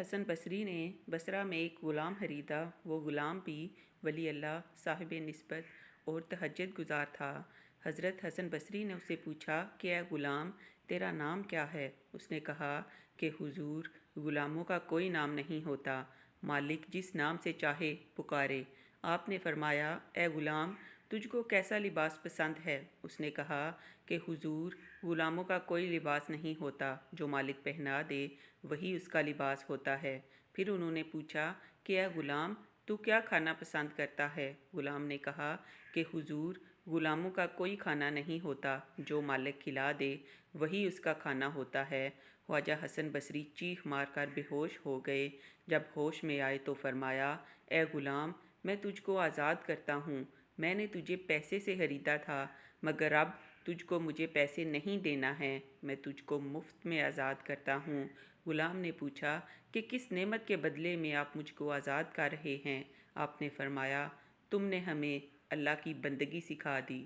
حسن بصری نے بصرہ میں ایک غلام خریدا۔ وہ غلام بھی ولی اللہ، صاحب نسبت اور تہجد گزار تھا۔ حضرت حسن بصری نے اس سے پوچھا کہ اے غلام، تیرا نام کیا ہے؟ اس نے کہا کہ حضور، غلاموں کا کوئی نام نہیں ہوتا، مالک جس نام سے چاہے پکارے۔ آپ نے فرمایا، اے غلام، تجھ کو کیسا لباس پسند ہے؟ اس نے کہا کہ حضور، غلاموں کا کوئی لباس نہیں ہوتا، جو مالک پہنا دے وہی اس کا لباس ہوتا ہے۔ پھر انہوں نے پوچھا کہ اے غلام، تو کیا کھانا پسند کرتا ہے؟ غلام نے کہا کہ حضور، غلاموں کا کوئی کھانا نہیں ہوتا، جو مالک کھلا دے وہی اس کا کھانا ہوتا ہے۔ خواجہ حسن بصری چیخ مار کر بے ہوش ہو گئے۔ جب ہوش میں آئے تو فرمایا، اے غلام، میں تجھ کو آزاد کرتا ہوں۔ میں نے تجھے پیسے سے خریدا تھا، مگر اب تجھ کو مجھے پیسے نہیں دینا ہے، میں تجھ کو مفت میں آزاد کرتا ہوں۔ غلام نے پوچھا کہ کس نعمت کے بدلے میں آپ مجھ کو آزاد کر رہے ہیں؟ آپ نے فرمایا، تم نے ہمیں اللہ کی بندگی سکھا دی۔